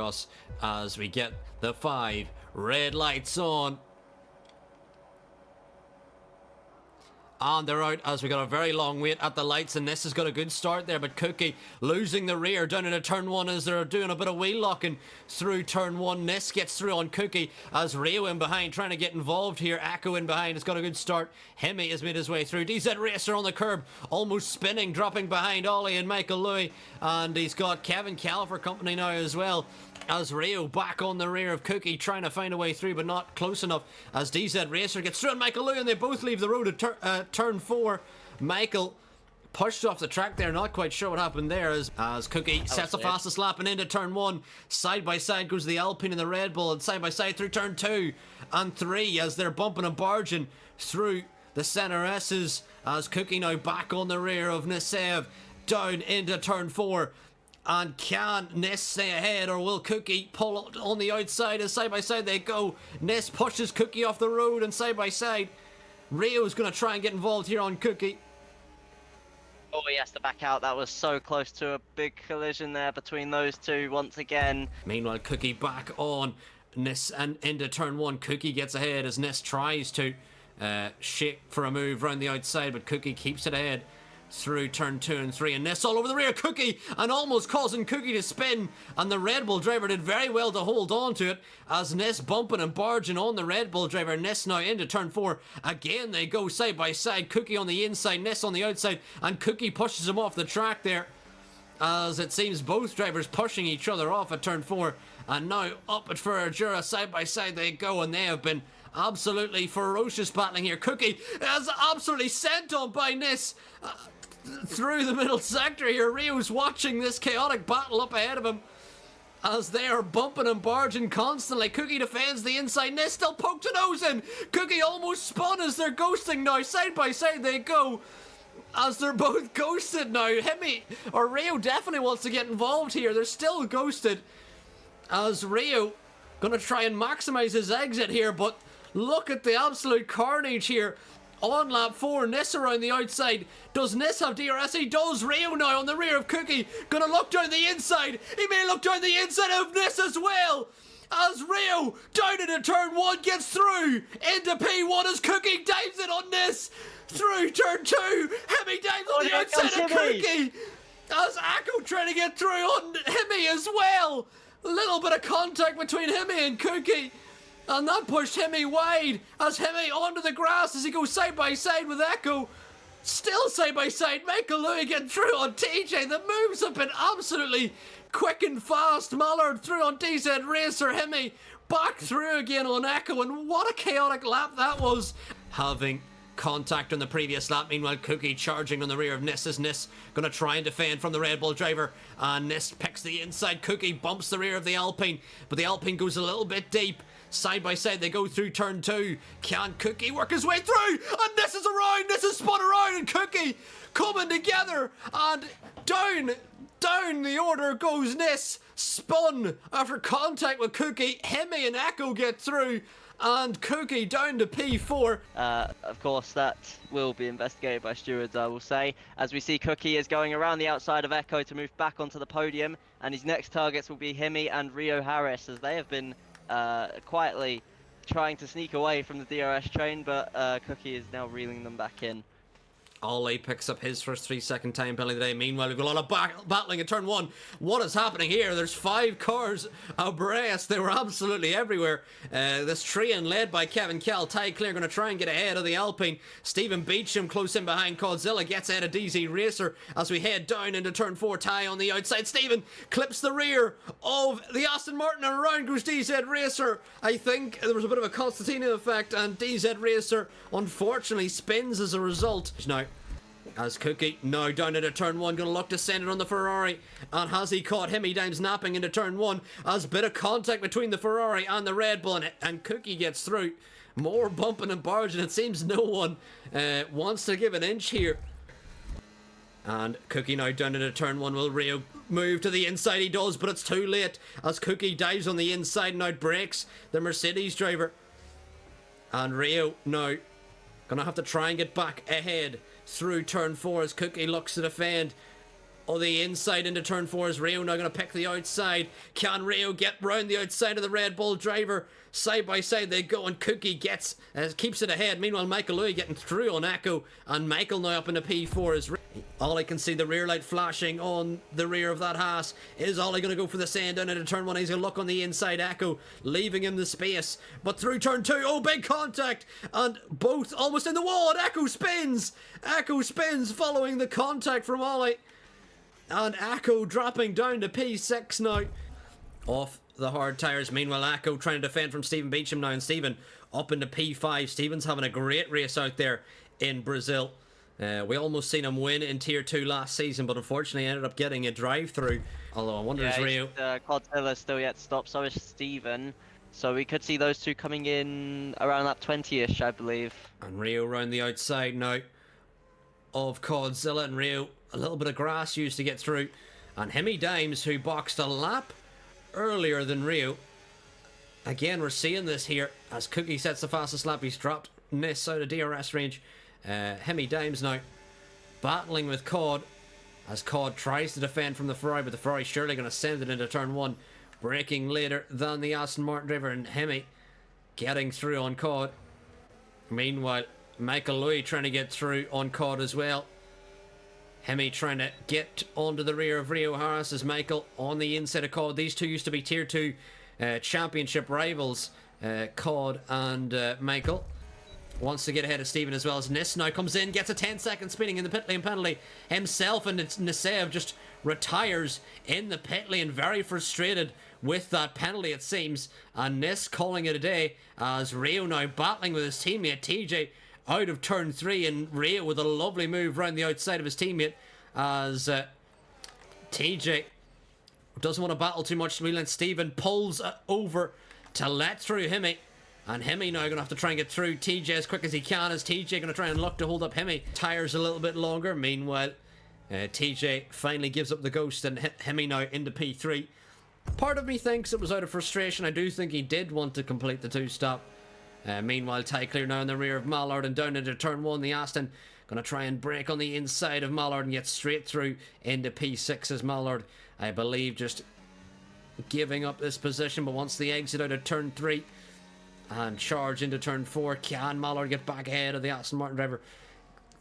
Argos as we get the 5 red lights on. And they're out as we got a very long wait at the lights, and this has got a good start there, but Cookie losing the rear down into turn 1 as they're doing a bit of wheel locking through turn 1. Nis gets through on Cookie as Rio in behind trying to get involved here. Echo in behind has got a good start. Hemi has made his way through. DZ Racer on the curb, almost spinning, dropping behind Ollie and Michael Louis, and he's got Kevin Cal for company now as well. As Rio back on the rear of Cookie, trying to find a way through, but not close enough. As DZ Racer gets through on Michael Louis, and they both leave the road at turn 4. Michael pushed off the track there, not quite sure what happened there. As Cookie sets the fastest lap and into turn 1. Side by side goes the Alpine and the Red Bull, and side by side through turn 2 and 3 as they're bumping and barging through the centre S's. As Cookie now back on the rear of Nisev, down into turn 4. And can Nis stay ahead, or will Cookie pull on the outside as side by side they go? Nis pushes Cookie off the road, and side by side Rio's going to try and get involved here on Cookie. Oh, he has to back out. That was so close to a big collision there between those two once again. Meanwhile, Cookie back on Nis and into turn 1. Cookie gets ahead as Nis tries to shake for a move round the outside, but Cookie keeps it ahead through turn 2 and 3, and Nis all over the rear Cookie and almost causing Cookie to spin, and the Red Bull driver did very well to hold on to it as Nis bumping and barging on the Red Bull driver. Nis now into turn 4 again, they go side by side, Cookie on the inside, Nis on the outside, and Cookie pushes him off the track there as it seems both drivers pushing each other off at turn 4. And now up at Ferragura, side by side they go, and they have been absolutely ferocious battling here. Cookie is absolutely sent on by Nis through the middle sector here. Rio's watching this chaotic battle up ahead of him as they are bumping and barging constantly. Cookie defends the inside. Nis still poked a nose in. Cookie almost spun as they're ghosting now. Side by side they go as they're both ghosted now. Rio definitely wants to get involved here. They're still ghosted as Rio gonna try and maximize his exit here, but look at the absolute carnage here. On lap 4, Nis around the outside. Does Nis have DRS? He does. Rio now on the rear of Cookie. Gonna look down the inside. He may look down the inside of Nis as well. As Rio, down into turn 1, gets through into P1 as Cookie dives it on Nis. Through turn 2. Hemi dives on the outside of Cookie. As Echo trying to get through on Hemi as well. A little bit of contact between Hemi and Cookie. And that pushed Hemi wide as Hemi onto the grass as he goes side by side with Echo. Still side by side. Michael Louis getting through on TJ. The moves have been absolutely quick and fast. Mallard through on DZ Racer. Hemi back through again on Echo. And what a chaotic lap that was. Having contact on the previous lap. Meanwhile, Cookie charging on the rear of Nis as Nis going to try and defend from the Red Bull driver. And Nis picks the inside. Cookie bumps the rear of the Alpine. But the Alpine goes a little bit deep. Side by side they go through turn 2. Can Cookie work his way through? And Nis is around. Nis is spun around, and Cookie coming together. And down the order goes Nis. Spun after contact with Cookie. Hemi and Echo get through. And Cookie down to P4. Of course, that will be investigated by stewards, I will say. As we see, Cookie is going around the outside of Echo to move back onto the podium. And his next targets will be Hemi and Rio Harris, as they have been quietly trying to sneak away from the DRS train, but Cookie is now reeling them back in. Ollie picks up his first 3-second time penalty today. Meanwhile, we've got a lot of battling in turn 1. What is happening here? There's 5 cars abreast. They were absolutely everywhere. This Trian led by Kevin Kell. Ty Clear going to try and get ahead of the Alpine. Stephen Beecham close in behind. Godzilla gets ahead of DZ Racer as we head down into turn 4. Ty on the outside. Stephen clips the rear of the Aston Martin, and around goes DZ Racer. I think there was a bit of a Constantino effect, and DZ Racer unfortunately spins as a result. Now, as Cookie now down into turn 1, going to look to send it on the Ferrari, and has he caught him? He dives napping into turn 1 as a bit of contact between the Ferrari and the Red Bull, and Cookie gets through. More bumping and barging. It seems no one wants to give an inch here. And Cookie now down into turn 1. Will Rio move to the inside? He does, but it's too late as Cookie dives on the inside and outbreaks the Mercedes driver. And Rio now gonna have to try and get back ahead through turn 4 as Cookie looks to defend. on the inside into turn 4 is Rio now going to pick the outside. Can Rio get round the outside of the Red Bull driver? Side by side they go, and Cookie keeps it ahead. Meanwhile, Michael Louis getting through on Echo, and Michael now up in the P4 is Ollie can see the rear light flashing on the rear of that Haas. Is Ollie going to go for the sand down into turn 1? He's going to look on the inside. Echo leaving him the space, but through turn 2, oh, big contact, and both almost in the wall, and Echo spins following the contact from Ollie, and Echo dropping down to P6 now off the hard tyres. Meanwhile, Echo trying to defend from Stephen Beecham now, and Stephen up into P5. Stephen's having a great race out there in Brazil. We almost seen him win in Tier 2 last season, but unfortunately ended up getting a drive-through. Although I wonder if Rio... Godzilla still yet to stop, so is Stephen. So we could see those two coming in around that 20-ish, I believe. And Rio round the outside now of Godzilla, and Rio a little bit of grass used to get through. And Hemi Dimes, who boxed a lap earlier than Rio. Again, we're seeing this here as Cookie sets the fastest lap. He's dropped Nis out of DRS range. Hemi Dimes now battling with Cod as Cod tries to defend from the Ferrari, but the Ferrari surely going to send it into turn 1, braking later than the Aston Martin driver, and Hemi getting through on Cod. Meanwhile, Michael Louis trying to get through on Cod as well. Hemi trying to get onto the rear of Rio Harris as Michael on the inside of Cod. These two used to be Tier 2 championship rivals, Cod and Michael. Wants to get ahead of Stephen as well as Nis now comes in, gets a 10-second spinning in the pit lane penalty himself, and it's Nisev just retires in the pit lane, very frustrated with that penalty it seems, and Nis calling it a day as Rio now battling with his teammate TJ out of turn 3, and Rio with a lovely move round the outside of his teammate as TJ doesn't want to battle too much. We let Stephen pulls over to let through Hemi. And Hemi now going to have to try and get through TJ as quick as he can, as TJ going to try and look to hold up Hemi. Tires a little bit longer. Meanwhile, TJ finally gives up the ghost, and Hemi now into P3. Part of me thinks it was out of frustration. I do think he did want to complete the 2-stop. Meanwhile, Ty Clear now in the rear of Mallard and down into turn 1. The Aston going to try and break on the inside of Mallard and get straight through into P6 as Mallard, I believe, just giving up this position. But once the exit out of turn 3 and charge into turn 4, can Mallard get back ahead of the Aston Martin driver?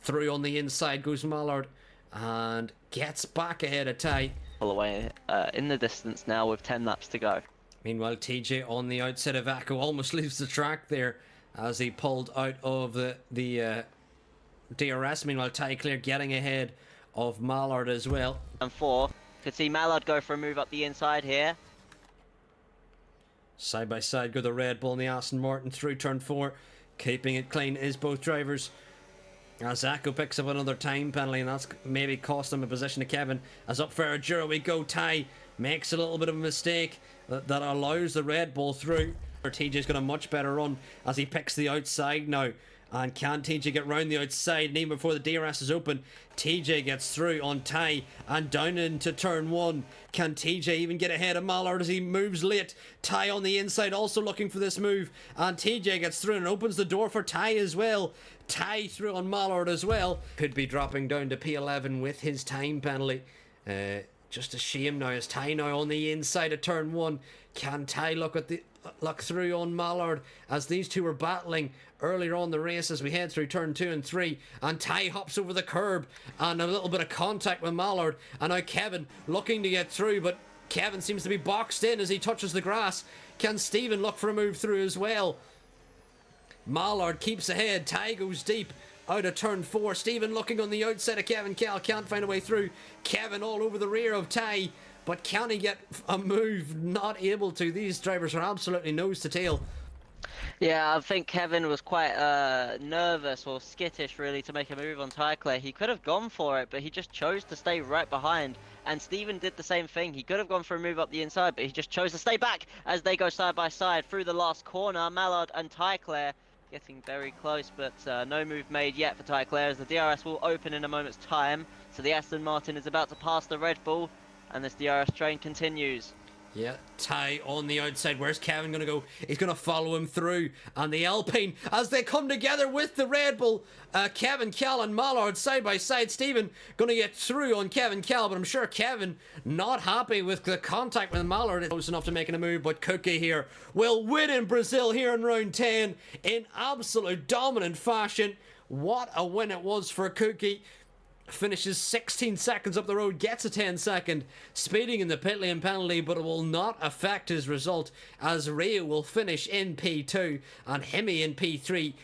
Through on the inside goes Mallard and gets back ahead of Ty. All away in the distance now with 10 laps to go. Meanwhile, TJ on the outside of Echo almost leaves the track there as he pulled out of the DRS. Meanwhile, Ty Clear getting ahead of Mallard as well. And 4, could see Mallard go for a move up the inside here. Side by side go the Red Bull and the Aston Martin through turn 4. Keeping it clean is both drivers. As Echo picks up another time penalty, and that's maybe cost him a position to Kevin. As up Ferragiro we go, Ty makes a little bit of a mistake that allows the Red Bull through. TJ's got a much better run as he picks the outside now. And can TJ get round the outside? And even before the DRS is open, TJ gets through on Ty and down into turn 1. Can TJ even get ahead of Mallard as he moves late? Ty on the inside also looking for this move, and TJ gets through and opens the door for Ty as well. Ty through on Mallard as well. Could be dropping down to P11 with his time penalty. Just a shame now as Ty now on the inside of turn 1. Can Ty look through on Mallard as these two were battling earlier on the race as we head through turn 2 and 3, and Ty hops over the curb and a little bit of contact with Mallard, and now Kevin looking to get through, but Kevin seems to be boxed in as he touches the grass. Can Stephen look for a move through as well? Mallard keeps ahead. Ty goes deep out of turn 4. Stephen looking on the outside of Kevin. Cal can't find a way through. Kevin all over the rear of Ty, but can he get a move? Not able to. These drivers are absolutely nose to tail. Yeah, I think Kevin was quite nervous or skittish really to make a move on Tyclare. He could have gone for it, but he just chose to stay right behind. And Stephen did the same thing. He could have gone for a move up the inside, but he just chose to stay back as they go side by side through the last corner. Mallard and Tyclare getting very close, but no move made yet for Tyclare as the DRS will open in a moment's time. So the Aston Martin is about to pass the Red Bull, and this DRS train continues. Yeah, Ty on the outside. Where's Kevin going to go? He's going to follow him through. And the Alpine, as they come together with the Red Bull, Kevin, Cal, and Mallard side by side. Stephen going to get through on Kevin, Cal, but I'm sure Kevin not happy with the contact with Mallard. Close enough to making a move, but Cookie here will win in Brazil here in round 10 in absolute dominant fashion. What a win it was for Cookie. Finishes 16 seconds up the road, gets a 10-second speeding in the pit lane penalty, but it will not affect his result as Rio will finish in P2 and Hemi in P3.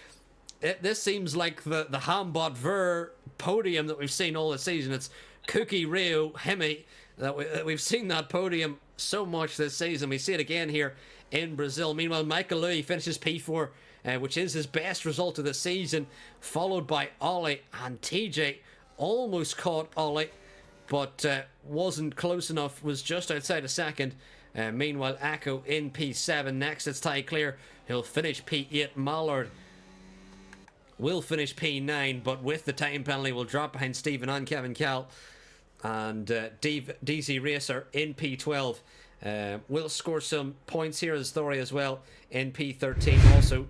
This seems like the Hambot Ver podium that we've seen all the season. It's Cookie, Rio, Hemi. We've seen that podium so much this season. We see it again here in Brazil. Meanwhile, Michael Louis finishes P4, which is his best result of the season, followed by Ollie and TJ. Almost caught Ollie, but wasn't close enough, was just outside a second. Meanwhile, Echo in P7. Next, it's Ty Clear. He'll finish P8. Mallard will finish P9, but with the time penalty, will drop behind Stephen and Kevin Cal. And DZ Racer in P12 will score some points here as Thori as well in P13. Also,